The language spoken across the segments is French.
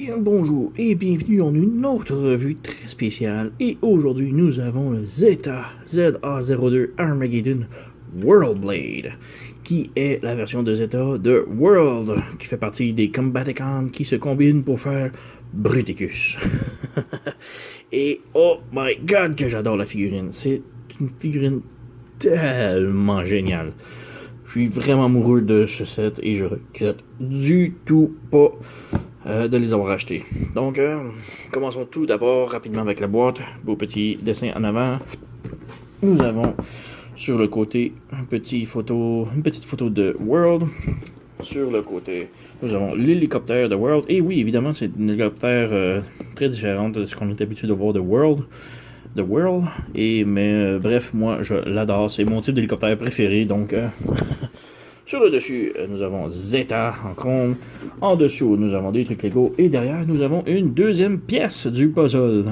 Bien le bonjour et bienvenue en une autre revue très spéciale. Et aujourd'hui nous avons le Zeta ZA02 Armageddon World Blade, qui est la version de Zeta de World, qui fait partie des Combaticons qui se combinent pour faire Bruticus. Et oh my god que j'adore la figurine, c'est une figurine tellement géniale. Je suis vraiment amoureux de ce set et je regrette du tout pas de les avoir achetés. Donc, commençons tout d'abord rapidement avec la boîte. Beau petit dessin en avant. Nous avons sur le côté une petite photo de World. Sur le côté, nous avons l'hélicoptère de World. Et oui, évidemment, c'est un hélicoptère très différent de ce qu'on est habitué de voir de World. Mais bref, moi je l'adore, c'est mon type d'hélicoptère préféré. Donc sur le dessus nous avons Zeta en chrome, en dessous nous avons des trucs Lego et derrière nous avons une deuxième pièce du puzzle.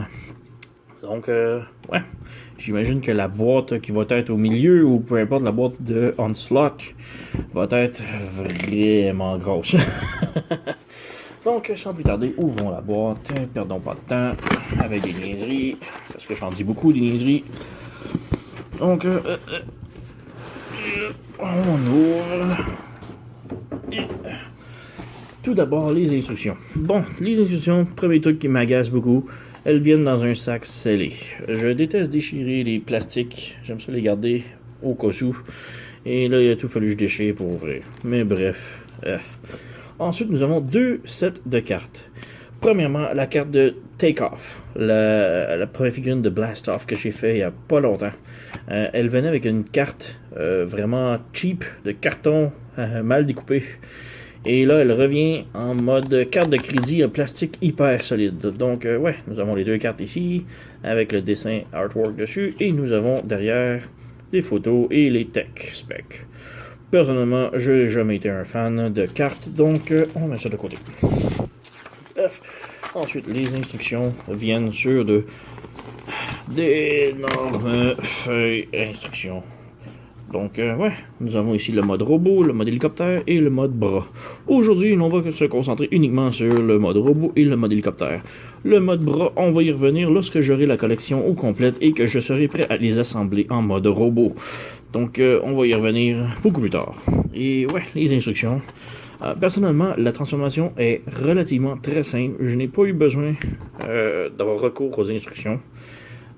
Donc ouais, j'imagine que la boîte qui va être au milieu, ou peu importe, la boîte de Onslaught va être vraiment grosse. Donc, sans plus tarder, ouvrons la boîte, perdons pas de temps avec des niaiseries, parce que j'en dis beaucoup des niaiseries. Donc, on ouvre. Tout d'abord, les instructions. Bon, les instructions, premier truc qui m'agace beaucoup, elles viennent dans un sac scellé. Je déteste déchirer les plastiques, j'aime ça les garder au cas où. Et là, il a tout fallu que je déchire pour ouvrir. Mais bref. Ensuite, nous avons deux sets de cartes. Premièrement, la carte de Take-Off, la première figurine de Blast-Off que j'ai fait il n'y a pas longtemps. Elle venait avec une carte vraiment cheap, de carton mal découpé. Et là, elle revient en mode carte de crédit en plastique hyper solide. Donc, ouais, nous avons les deux cartes ici, avec le dessin artwork dessus. Et nous avons derrière des photos et les tech specs. Personnellement, je n'ai jamais été un fan de cartes, donc on met ça de côté. Bref, ensuite, les instructions viennent sur d'énormes feuilles d'instructions. Donc, ouais, nous avons ici le mode robot, le mode hélicoptère et le mode bras. Aujourd'hui, on va se concentrer uniquement sur le mode robot et le mode hélicoptère. Le mode bras, on va y revenir lorsque j'aurai la collection au complète et que je serai prêt à les assembler en mode robot. Donc, on va y revenir beaucoup plus tard. Et ouais, les instructions. Personnellement, la transformation est relativement très simple. Je n'ai pas eu besoin d'avoir recours aux instructions.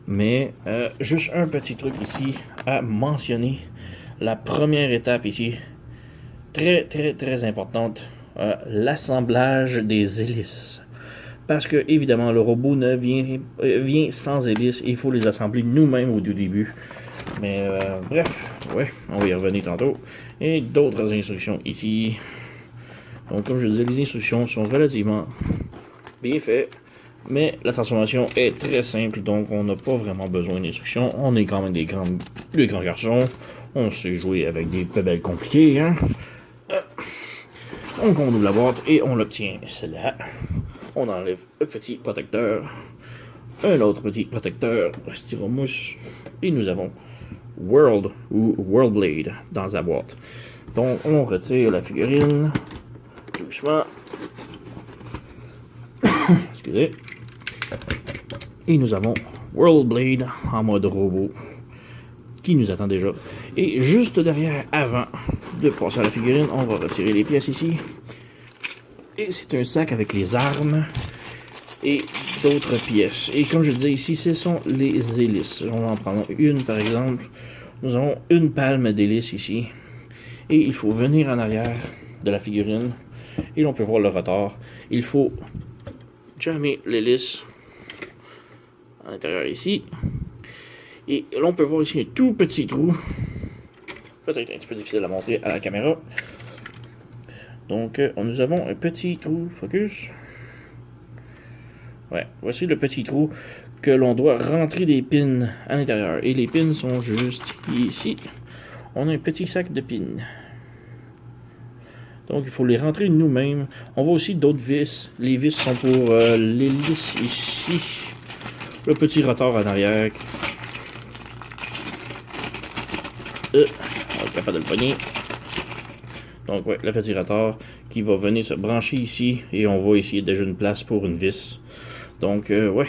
Mais juste un petit truc ici à mentionner. La première étape ici, très très très importante, l'assemblage des hélices. Parce que évidemment, le robot vient sans hélices. Il faut les assembler nous-mêmes au début. Mais bref, ouais, on va y revenir tantôt. Et d'autres instructions ici. Donc comme je disais, les instructions sont relativement bien faites. Mais la transformation est très simple, donc on n'a pas vraiment besoin d'instructions. On est quand même des grands garçons. On sait jouer avec des pebelles compliquées, hein. Donc on ouvre la boîte et on l'obtient. Celle-là. On enlève un petit protecteur. Un autre petit protecteur styromousse. Et nous avons World ou World Blade dans la boîte. Donc on retire la figurine doucement. Excusez. Et nous avons World Blade en mode robot qui nous attend déjà. Et juste derrière, avant de passer à la figurine, on va retirer les pièces ici. Et c'est un sac avec les armes et d'autres pièces. Et comme je disais ici, ce sont les hélices. On va en prendre une par exemple. Nous avons une palme d'hélice ici. Et il faut venir en arrière de la figurine. Et l'on peut voir le rotor. Il faut jammer l'hélice à l'intérieur ici. Et l'on peut voir ici un tout petit trou. Peut-être un petit peu difficile à montrer à la caméra. Donc nous avons un petit trou. Focus. Ouais, voici le petit trou que l'on doit rentrer des pins à l'intérieur. Et les pins sont juste ici. On a un petit sac de pins. Donc il faut les rentrer nous-mêmes. On voit aussi d'autres vis. Les vis sont pour l'hélice ici. Le petit rotor en arrière. On est capable de le pogner. Donc ouais, le petit rotor qui va venir se brancher ici et on voit ici déjà une place pour une vis. Donc ouais,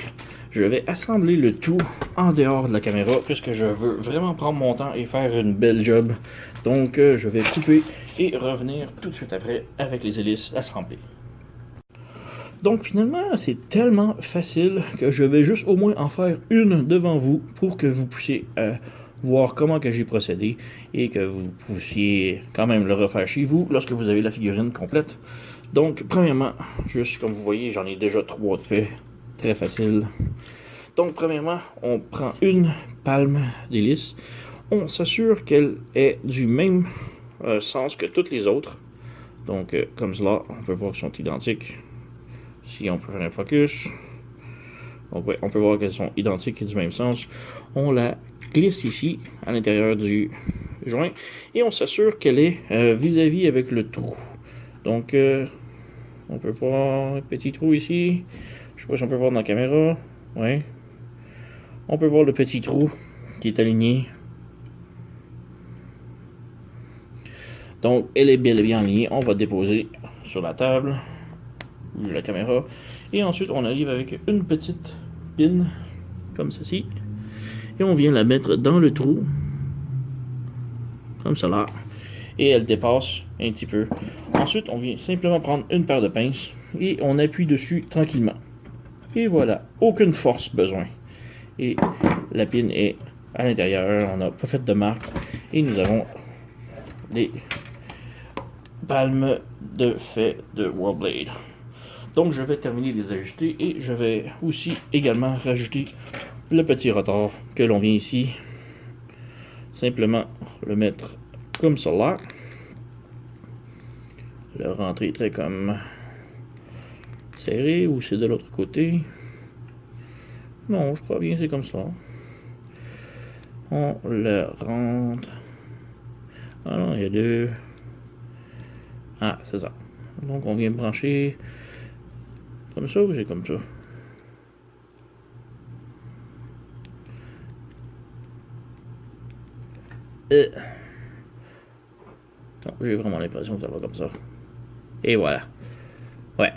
je vais assembler le tout en dehors de la caméra puisque je veux vraiment prendre mon temps et faire une belle job. Donc je vais couper et revenir tout de suite après avec les hélices assemblées. Donc finalement, c'est tellement facile que je vais juste au moins en faire une devant vous pour que vous puissiez voir comment que j'ai procédé et que vous puissiez quand même le refaire chez vous lorsque vous avez la figurine complète. Donc premièrement, juste comme vous voyez, j'en ai déjà 3 de fait, très facile. Donc premièrement, on prend une palme d'hélice, on s'assure qu'elle est du même sens que toutes les autres. Donc comme cela, on peut voir qu'elles sont identiques. Si on peut faire un focus, donc ouais, on peut voir qu'elles sont identiques et du même sens. On la glisse ici, à l'intérieur du joint, et on s'assure qu'elle est vis-à-vis avec le trou. Donc, on peut voir un petit trou ici. Je sais pas si on peut voir dans la caméra. Ouais. On peut voir le petit trou qui est aligné. Donc, elle est bel et bien alignée. On va déposer sur la table la caméra et ensuite on arrive avec une petite pin comme ceci et on vient la mettre dans le trou comme cela et elle dépasse un petit peu. Ensuite on vient simplement prendre une paire de pinces et on appuie dessus tranquillement et voilà, aucune force besoin et la pin est à l'intérieur, on n'a pas fait de marque et nous avons des palmes de fait de WorldBlade. Donc je vais terminer de les ajuster et je vais aussi également rajouter le petit rotor que l'on vient ici simplement le mettre comme cela, le rentrer très comme serré ou c'est de l'autre côté. Non, je crois bien c'est comme ça. On le rentre. Ah non, il y a deux. Ah, c'est ça. Donc on vient brancher comme ça ou c'est comme ça? Non, j'ai vraiment l'impression que ça va comme ça. Et voilà. Ouais.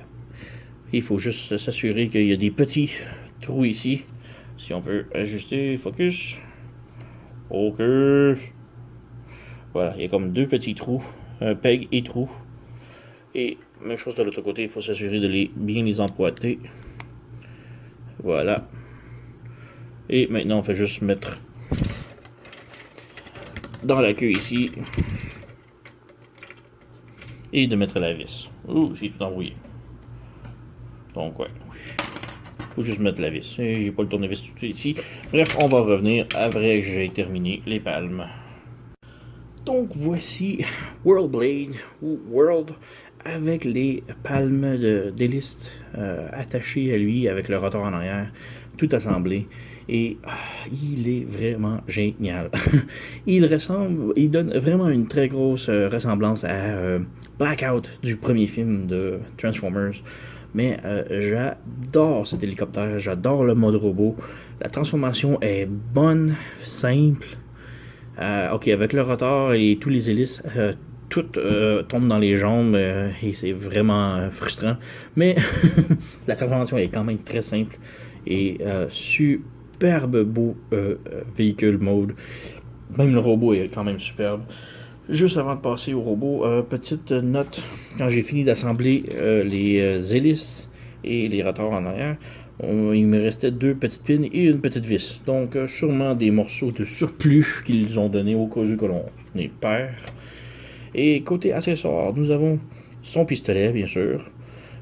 Il faut juste s'assurer qu'il y a des petits trous ici. Si on peut ajuster, focus. Focus. Voilà, il y a comme 2 petits trous. Peg et trou. Et même chose de l'autre côté, il faut s'assurer de bien les emboîter. Voilà. Et maintenant, on fait juste mettre dans la queue ici. Et de mettre la vis. Ouh, c'est tout embrouillé. Donc, ouais. Faut juste mettre la vis. Et j'ai pas le tournevis tout de suite ici. Bref, on va revenir après que j'ai terminé les palmes. Donc, voici WorldBlade ou World avec les palmes d'hélice attachées à lui avec le rotor en arrière, tout assemblé. Et il est vraiment génial. Il donne vraiment une très grosse ressemblance à Blackout du premier film de Transformers. Mais j'adore cet hélicoptère, j'adore le mode robot. La transformation est bonne, simple. Ok, avec le rotor et tous les hélices, tout tombe dans les jambes et c'est vraiment frustrant. Mais la transformation est quand même très simple et superbe beau véhicule mode. Même le robot est quand même superbe. Juste avant de passer au robot, petite note, quand j'ai fini d'assembler les hélices et les rotors en arrière, il me restait 2 petites pins et une petite vis. Donc sûrement des morceaux de surplus qu'ils ont donné au cas où que l'on est perd. Et côté accessoires, nous avons son pistolet bien sûr.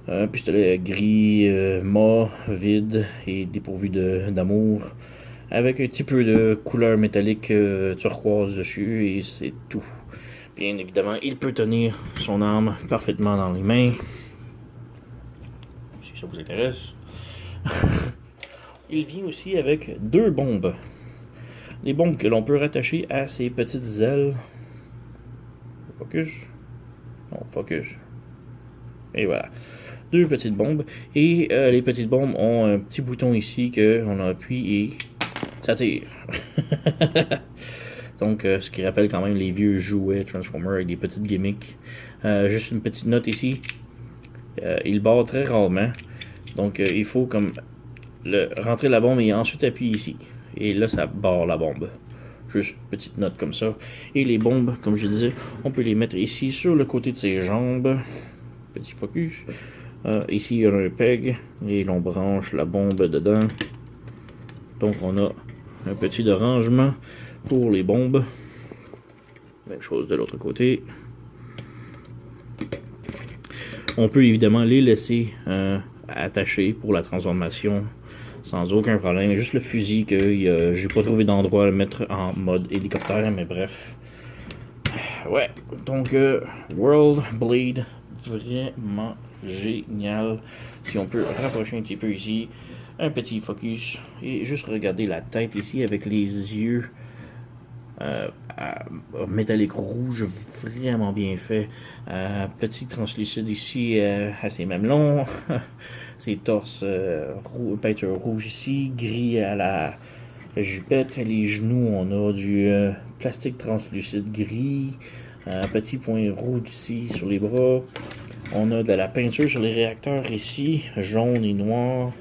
Un pistolet gris, mat, vide et dépourvu d'amour. Avec un petit peu de couleur métallique turquoise dessus et c'est tout. Bien évidemment, il peut tenir son arme parfaitement dans les mains. Si ça vous intéresse. Il vient aussi avec 2 bombes. Des bombes que l'on peut rattacher à ses petites ailes. Focus. Non, focus. Et voilà. 2 petites bombes. Et les petites bombes ont un petit bouton ici que on appuie et ça tire. Donc, ce qui rappelle quand même les vieux jouets Transformers avec des petites gimmicks. Juste une petite note ici. Il barre très rarement. Donc, il faut comme rentrer la bombe et ensuite appuyer ici. Et là, ça barre la bombe. Juste petite note comme ça. Et les bombes, comme je disais, on peut les mettre ici sur le côté de ses jambes. Petit focus. Ici, il y a un peg. Et l'on branche la bombe dedans. Donc, on a un petit rangement pour les bombes. Même chose de l'autre côté. On peut évidemment les laisser attachés pour la transformation sans aucun problème. Juste le fusil que j'ai pas trouvé d'endroit à le mettre en mode hélicoptère, mais bref. Ouais, donc World Blade, vraiment génial. Si on peut rapprocher un petit peu ici, un petit focus et juste regarder la tête ici avec les yeux métallique rouge, vraiment bien fait. Petit translucide ici, assez même long. Ses torses peinture rouge ici, gris à la jupette. Les genoux, on a du plastique translucide gris. Petit point rouge ici sur les bras. On a de la peinture sur les réacteurs ici, jaune et noir.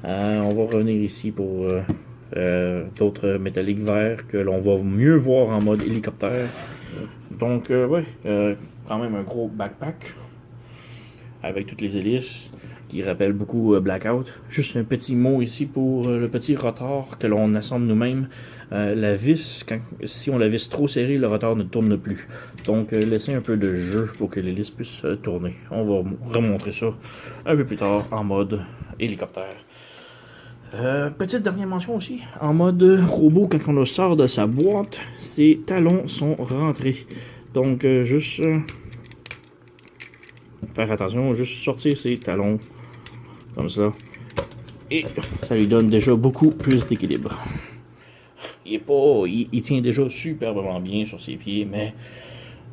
On va revenir ici pour d'autres métalliques verts que l'on va mieux voir en mode hélicoptère. Donc, ouais, quand même un gros backpack avec toutes les hélices qui rappellent beaucoup Blackout. Juste un petit mot ici pour le petit rotor que l'on assemble nous-mêmes. La vis, si on la visse trop serrée, le rotor ne tourne plus. Donc, laissez un peu de jeu pour que l'hélice puisse tourner. On va remontrer ça un peu plus tard en mode hélicoptère. Petite dernière mention aussi, en mode robot, quand on le sort de sa boîte, ses talons sont rentrés. Donc, juste faire attention, juste sortir ses talons comme ça. Et ça lui donne déjà beaucoup plus d'équilibre. Il tient déjà superbement bien sur ses pieds, mais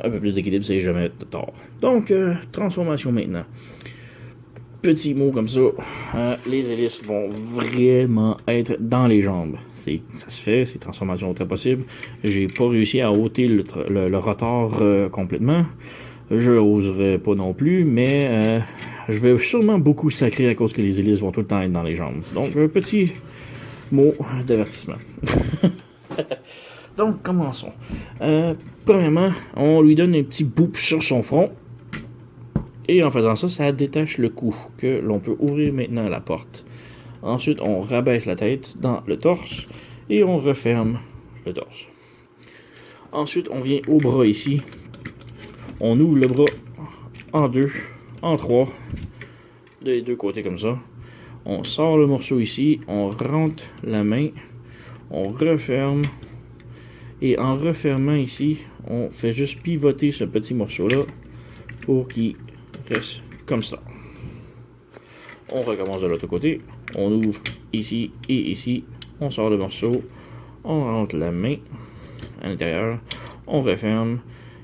un peu plus d'équilibre, c'est jamais de tort. Donc, transformation maintenant. Petit mot comme ça, les hélices vont vraiment être dans les jambes. Ça se fait, c'est transformation très possible. J'ai pas réussi à ôter le rotor complètement. Je n'oserais pas non plus, mais je vais sûrement beaucoup sacrer à cause que les hélices vont tout le temps être dans les jambes. Donc, un petit mot d'avertissement. Donc, commençons. Premièrement, on lui donne un petit boop sur son front. Et en faisant ça, ça détache le cou, que l'on peut ouvrir maintenant la porte. Ensuite, on rabaisse la tête dans le torse et on referme le torse. Ensuite, on vient au bras ici. On ouvre le bras en deux, en trois, des deux côtés comme ça. On sort le morceau ici, on rentre la main, on referme. Et en refermant ici, on fait juste pivoter ce petit morceau-là pour qu'il reste comme ça. On recommence de l'autre côté. On ouvre ici et ici. On sort le morceau. On rentre la main à l'intérieur. On referme.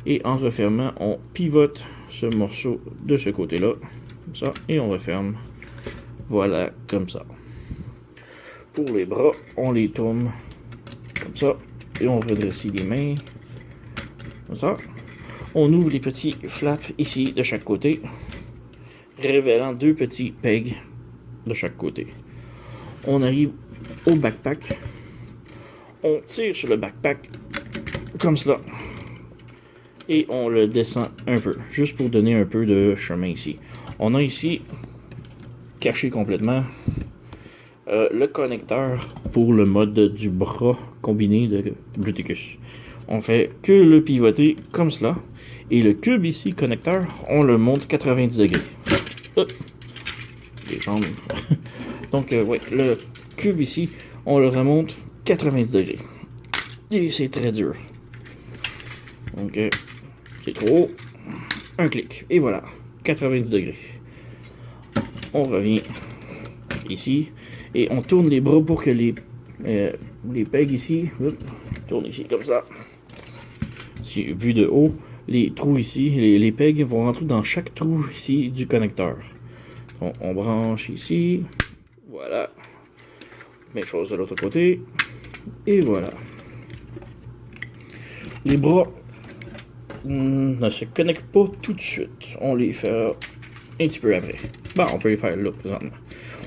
Et en refermant, on pivote ce morceau de ce côté-là. Comme ça. Et on referme. Voilà, comme ça. Pour les bras, on les tourne comme ça. Et on redresse les mains. Comme ça. On ouvre les petits flaps ici de chaque côté, révélant deux petits pegs de chaque côté. On arrive au backpack. On tire sur le backpack comme cela. Et on le descend un peu, juste pour donner un peu de chemin ici. On a ici, caché complètement, le connecteur pour le mode du bras combiné de Bruticus. On fait que le pivoter comme cela. Et le cube ici, connecteur, on le monte 90 degrés. Les jambes. Donc, ouais, le cube ici, on le remonte 90 degrés. Et c'est très dur. Donc, c'est trop haut. Un clic. Et voilà, 90 degrés. On revient ici. Et on tourne les bras pour que les pegs ici, tournent ici comme ça. Vu de haut, les trous ici, les pegs vont rentrer dans chaque trou ici du connecteur. On branche ici, voilà. Même chose de l'autre côté, et voilà. Les bras ne se connectent pas tout de suite. On les fait un petit peu après. Bon, on peut les faire là, présentement.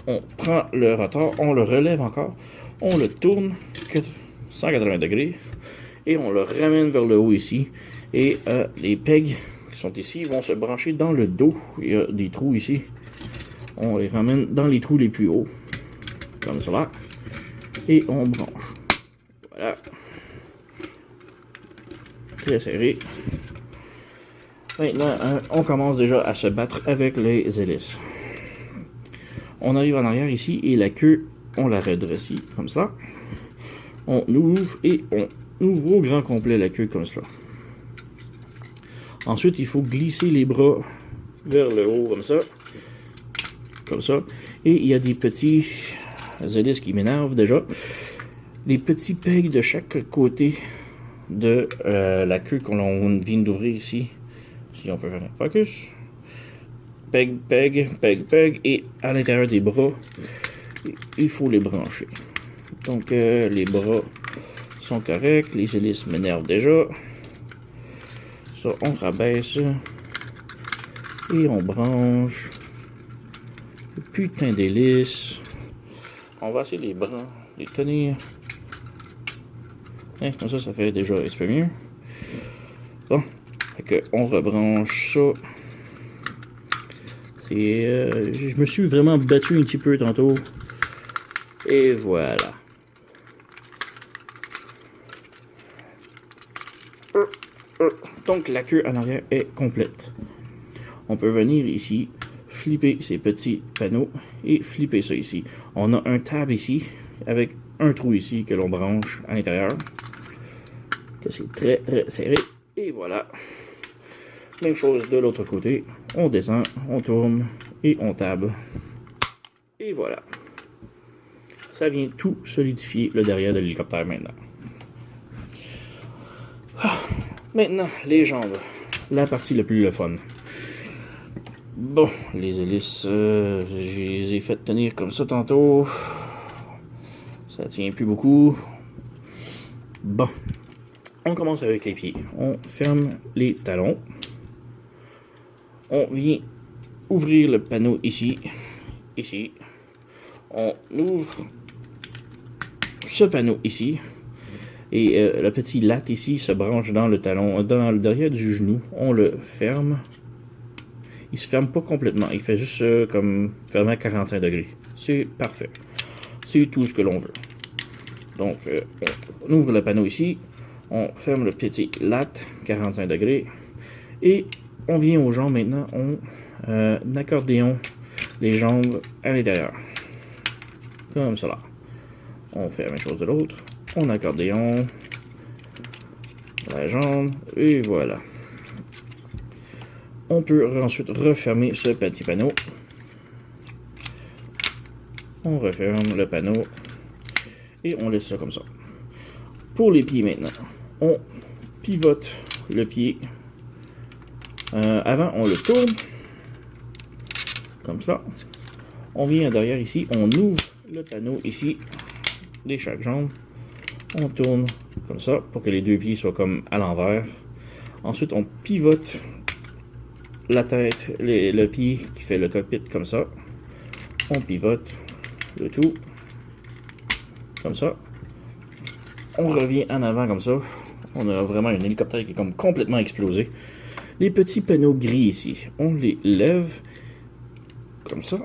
On prend le rotor, on le relève encore, on le tourne 180 degrés et on le ramène vers le haut ici. Et les pegs qui sont ici vont se brancher dans le dos. Il y a des trous ici. On les ramène dans les trous les plus hauts, comme cela. Et on branche. Voilà. Très serré. Maintenant, on commence déjà à se battre avec les hélices. On arrive en arrière ici et la queue, on la redresse ici, comme ça. On ouvre et on ouvre au grand complet la queue comme cela. Ensuite, il faut glisser les bras vers le haut comme ça. Comme ça. Et il y a des petits hélices qui m'énervent déjà. Les petits pegs de chaque côté de la queue qu'on vient d'ouvrir ici. Si on peut faire un focus. Peg, peg, peg, peg. Et à l'intérieur des bras, il faut les brancher. Donc les bras sont corrects. Les hélices m'énervent déjà. Ça, on rabaisse. Et on branche. Le putain d'hélices. On va essayer de les tenir. Comme ça, ça fait déjà un petit peu mieux. Bon. Fait que on rebranche ça. Je me suis vraiment battu un petit peu tantôt. Et voilà. Donc la queue en arrière est complète. On peut venir ici, flipper ces petits panneaux et flipper ça ici. On a un tab ici avec un trou ici que l'on branche à l'intérieur. C'est très très serré. Et voilà. Même chose de l'autre côté. On descend, on tourne et on tab. Et voilà. Ça vient tout solidifier le derrière de l'hélicoptère maintenant. Maintenant, les jambes. La partie la plus le fun. Bon, les hélices, je les ai fait tenir comme ça tantôt. Ça tient plus beaucoup. Bon. On commence avec les pieds. On ferme les talons. On vient ouvrir le panneau ici. Ici. On ouvre ce panneau ici. Et le petit latte ici se branche dans le talon, dans le derrière du genou. On le ferme. Il se ferme pas complètement. Il fait juste comme fermer à 45 degrés. C'est parfait. C'est tout ce que l'on veut. Donc, on ouvre le panneau ici. On ferme le petit latte, 45 degrés. Et on vient aux jambes maintenant. On accordéon les jambes à l'intérieur. Comme cela. On fait la même chose de l'autre. On accordéon la jambe. Et voilà. On peut ensuite refermer ce petit panneau. On referme le panneau. Et on laisse ça comme ça. Pour les pieds maintenant. On pivote le pied. Avant, on le tourne. Comme ça. On vient derrière ici. On ouvre le panneau ici. De chaque jambe. On tourne comme ça. Pour que les deux pieds soient comme à l'envers. Ensuite, on pivote la tête. Le pied qui fait le cockpit comme ça. On pivote le tout. Comme ça. On revient en avant comme ça. On a vraiment un hélicoptère qui est comme complètement explosé. Les petits panneaux gris ici, on les lève comme ça.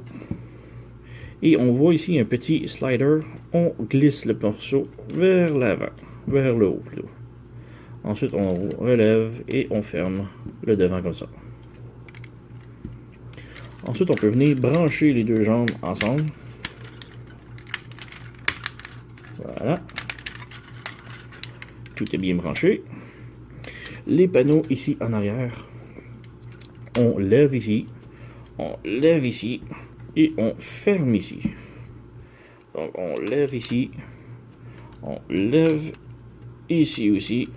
Et on voit ici un petit slider. On glisse le morceau vers l'avant, vers le haut plutôt. Ensuite, on relève et on ferme le devant comme ça. Ensuite, on peut venir brancher les deux jambes ensemble. Voilà. Tout est bien branché. Les panneaux ici en arrière, on lève ici, on lève ici et on ferme ici. Donc on lève ici, on lève ici aussi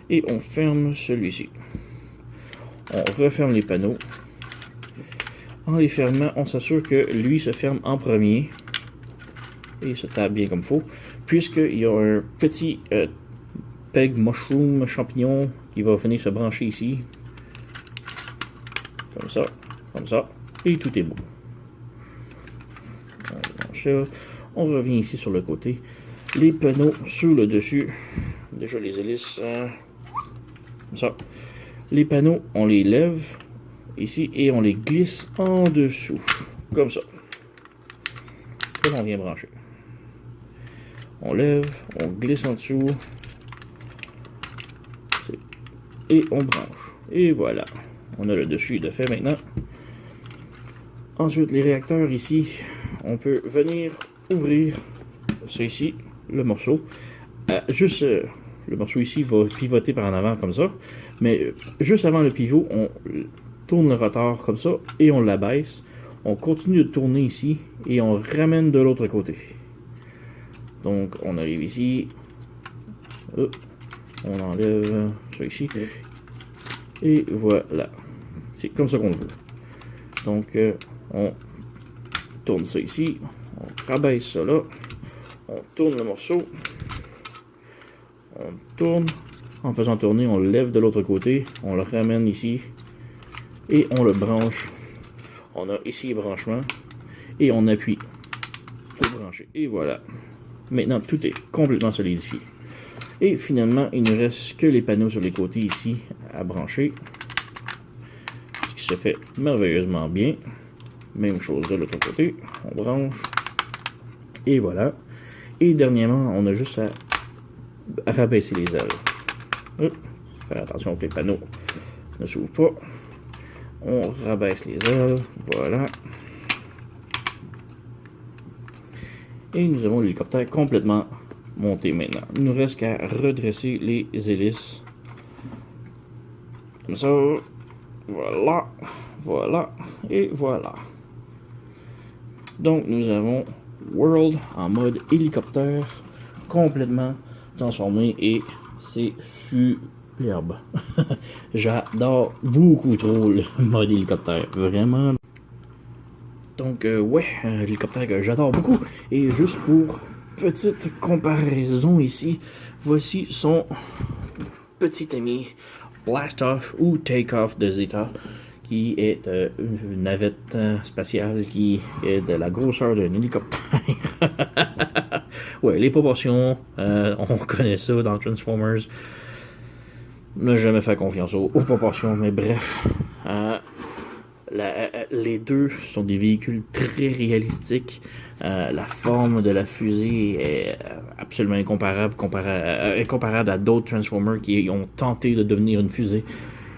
et on ferme celui-ci. On referme les panneaux. En les fermant, on s'assure que lui se ferme en premier et se tape bien comme il faut, puisqu'il y a un petit peg mushroom champignon qui va venir se brancher ici. Comme ça, et tout est beau. On revient ici sur le côté. Les panneaux sous le dessus. Déjà les hélices. Comme ça. Les panneaux, on les lève ici et on les glisse en dessous. Comme ça. Et on vient brancher. On lève, on glisse en dessous. Et on branche. Et voilà. On a le dessus de fait maintenant. Ensuite, les réacteurs ici, on peut venir ouvrir, c'est ici, le morceau. Juste, le morceau ici va pivoter par en avant comme ça. Mais juste avant le pivot, on tourne le rotor comme ça et on l'abaisse. On continue de tourner ici et on ramène de l'autre côté. Donc, on arrive ici. On enlève ça ici. Et voilà. C'est comme ça qu'on le veut. Donc, on tourne ça ici. On rabaisse ça là. On tourne le morceau. On tourne. En faisant tourner, on le lève de l'autre côté. On le ramène ici. Et on le branche. On a ici les branchements. Et on appuie pour brancher. Et voilà. Maintenant, tout est complètement solidifié. Et finalement, il ne reste que les panneaux sur les côtés ici à brancher. Ce qui se fait merveilleusement bien. Même chose de l'autre côté. On branche. Et voilà. Et dernièrement, on a juste à rabaisser les ailes. Faire attention que les panneaux ne s'ouvrent pas. On rabaisse les ailes. Voilà. Et nous avons l'hélicoptère complètement monté maintenant. Il nous reste qu'à redresser les hélices. Comme ça. Voilà. Voilà. Et voilà. Donc nous avons World en mode hélicoptère complètement transformé et c'est superbe. J'adore beaucoup trop le mode hélicoptère. Vraiment. Donc, ouais, un hélicoptère que j'adore beaucoup. Et juste pour petite comparaison ici, voici son petit ami Blast-Off ou Take-Off de Zeta, qui est une navette spatiale qui est de la grosseur d'un hélicoptère. Ouais, les proportions, on connaît ça dans Transformers. On n'a jamais fait confiance aux proportions, mais bref. Les deux sont des véhicules très réalistiques. La forme de la fusée est absolument incomparable à d'autres Transformers qui ont tenté de devenir une fusée.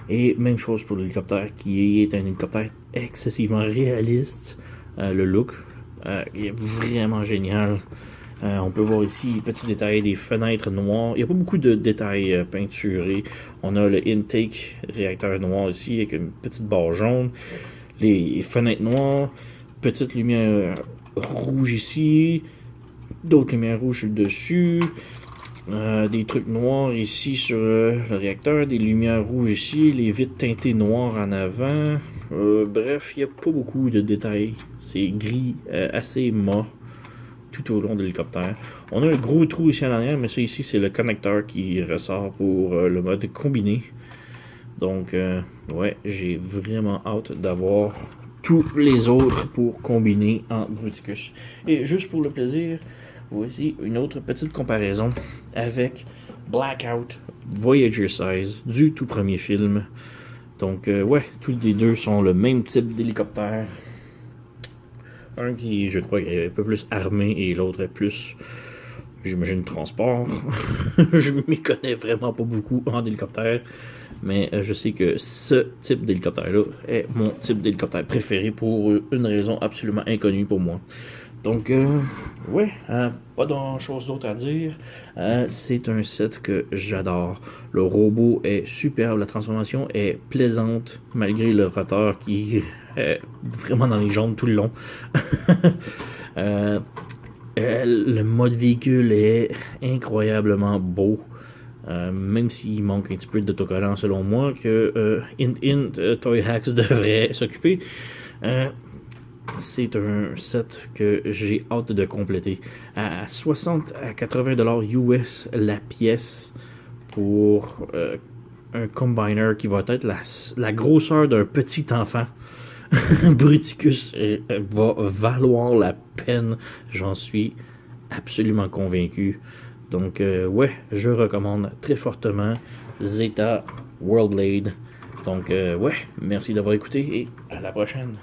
Et même chose pour l'hélicoptère, qui est un hélicoptère excessivement réaliste. Le look est vraiment génial. On peut voir ici les petits détails des fenêtres noires. Il n'y a pas beaucoup de détails peinturés. On a le intake réacteur noir ici avec une petite barre jaune. Les fenêtres noires. Petite lumière rouge ici. D'autres lumières rouges sur le dessus. Des trucs noirs ici sur le réacteur. Des lumières rouges ici. Les vitres teintées noires en avant. Bref, il n'y a pas beaucoup de détails. C'est gris, assez mat tout au long de l'hélicoptère. On a un gros trou ici à l'arrière, mais ça ici c'est le connecteur qui ressort pour le mode combiné. Donc ouais, j'ai vraiment hâte d'avoir tous les autres pour combiner en Bruticus. Et juste pour le plaisir, voici une autre petite comparaison avec Blackout Voyager Size du tout premier film. Donc ouais, tous les deux sont le même type d'hélicoptère. Un qui, je crois, est un peu plus armé et l'autre est plus, j'imagine, transport. Je m'y connais vraiment pas beaucoup en hélicoptère, mais je sais que ce type d'hélicoptère-là est mon type d'hélicoptère préféré pour une raison absolument inconnue pour moi. Donc, ouais, pas grand-chose d'autre à dire. C'est un set que j'adore. Le robot est superbe, la transformation est plaisante, malgré le rotor qui est vraiment dans les jambes tout le long. Le mode véhicule est incroyablement beau. Même s'il manque un petit peu d'autocollant selon moi, que Toy Hacks devrait s'occuper. C'est un set que j'ai hâte de compléter. À 60 à 80$ US la pièce pour un combiner qui va être la grosseur d'un petit enfant. Bruticus va valoir la peine, j'en suis absolument convaincu. Donc, ouais, je recommande très fortement Zeta Worldblade. Donc, ouais, merci d'avoir écouté et à la prochaine.